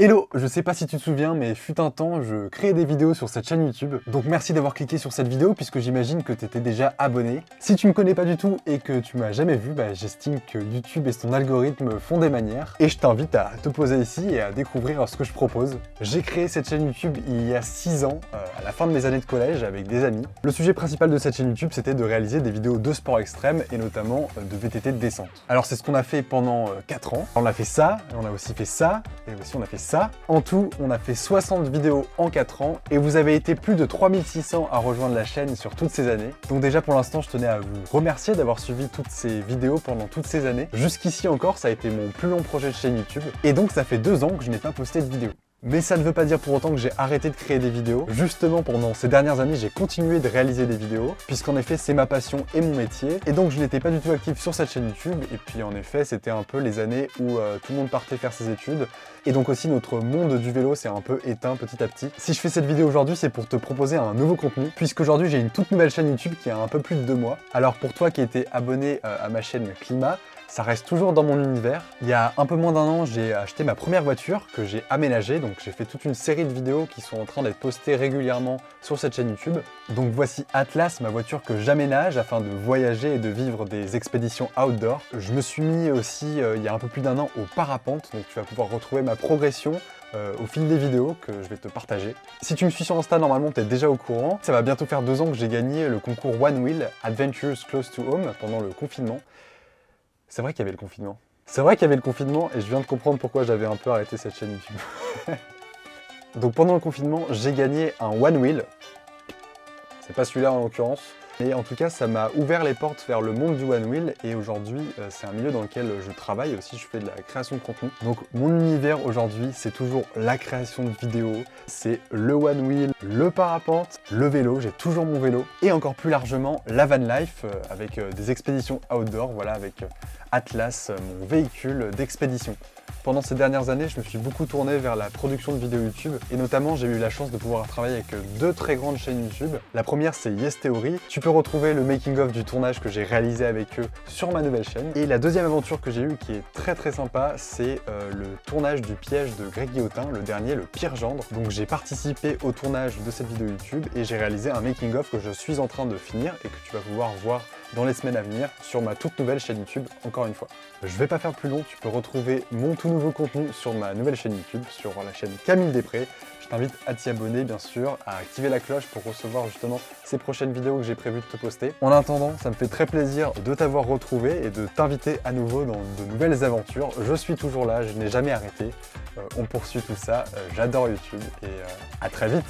Hello, je sais pas si tu te souviens, mais fut un temps, je créais des vidéos sur cette chaîne YouTube. Donc merci d'avoir cliqué sur cette vidéo puisque j'imagine que tu étais déjà abonné. Si tu me connais pas du tout et que tu m'as jamais vu, j'estime que YouTube et son algorithme font des manières. Et je t'invite à te poser ici et à découvrir ce que je propose. J'ai créé cette chaîne YouTube il y a 6 ans, à la fin de mes années de collège avec des amis. Le sujet principal de cette chaîne YouTube, c'était de réaliser des vidéos de sport extrême et notamment de VTT de descente. Alors c'est ce qu'on a fait pendant 4 ans. On a fait ça, on a aussi fait ça, et aussi on a fait ça. En tout, on a fait 60 vidéos en 4 ans et vous avez été plus de 3600 à rejoindre la chaîne sur toutes ces années. Donc déjà pour l'instant, je tenais à vous remercier d'avoir suivi toutes ces vidéos pendant toutes ces années. Jusqu'ici encore, ça a été mon plus long projet de chaîne YouTube et donc ça fait 2 ans que je n'ai pas posté de vidéo. Mais ça ne veut pas dire pour autant que j'ai arrêté de créer des vidéos. Justement, pendant ces dernières années, j'ai continué de réaliser des vidéos, puisqu'en effet, c'est ma passion et mon métier. Et donc, je n'étais pas du tout actif sur cette chaîne YouTube. Et puis, en effet, c'était un peu les années où tout le monde partait faire ses études. Et donc aussi, notre monde du vélo s'est un peu éteint petit à petit. Si je fais cette vidéo aujourd'hui, c'est pour te proposer un nouveau contenu, puisqu'aujourd'hui, j'ai une toute nouvelle chaîne YouTube qui a un peu plus de 2 mois. Alors, pour toi qui étais abonné à ma chaîne Climat, ça reste toujours dans mon univers. Il y a un peu moins d'un an, j'ai acheté ma première voiture que j'ai aménagée. Donc j'ai fait toute une série de vidéos qui sont en train d'être postées régulièrement sur cette chaîne YouTube. Donc voici Atlas, ma voiture que j'aménage afin de voyager et de vivre des expéditions outdoor. Je me suis mis aussi, il y a un peu plus d'un an, au parapente. Donc tu vas pouvoir retrouver ma progression au fil des vidéos que je vais te partager. Si tu me suis sur Insta, normalement tu es déjà au courant. Ça va bientôt faire 2 ans que j'ai gagné le concours One Wheel Adventures Close to Home pendant le confinement. C'est vrai qu'il y avait le confinement. C'est vrai qu'il y avait le confinement et je viens de comprendre pourquoi j'avais un peu arrêté cette chaîne YouTube. Donc pendant le confinement, j'ai gagné un One Wheel. C'est pas celui-là en l'occurrence. Et en tout cas, ça m'a ouvert les portes vers le monde du One Wheel et aujourd'hui, c'est un milieu dans lequel je travaille aussi, je fais de la création de contenu. Donc mon univers aujourd'hui, c'est toujours la création de vidéos, c'est le One Wheel, le parapente, le vélo, j'ai toujours mon vélo et encore plus largement la van life avec des expéditions outdoor, voilà, avec Atlas, mon véhicule d'expédition. Pendant ces dernières années, je me suis beaucoup tourné vers la production de vidéos YouTube et notamment j'ai eu la chance de pouvoir travailler avec 2 très grandes chaînes YouTube. La première c'est Yes Theory. Tu peux retrouver le making of du tournage que j'ai réalisé avec eux sur ma nouvelle chaîne. Et la deuxième aventure que j'ai eue qui est très sympa, c'est le tournage du piège de Greg Guillotin, le dernier, le pire gendre. Donc j'ai participé au tournage de cette vidéo YouTube et j'ai réalisé un making of que je suis en train de finir et que tu vas pouvoir voir dans les semaines à venir sur ma toute nouvelle chaîne YouTube, encore une fois. Je vais pas faire plus long, tu peux retrouver mon tout nouveau contenu sur ma nouvelle chaîne YouTube, sur la chaîne Camille Després. Je t'invite à t'y abonner bien sûr, à activer la cloche pour recevoir justement ces prochaines vidéos que j'ai prévu de te poster. En attendant, ça me fait très plaisir de t'avoir retrouvé et de t'inviter à nouveau dans de nouvelles aventures. Je suis toujours là, je n'ai jamais arrêté. On poursuit tout ça, j'adore YouTube et à très vite.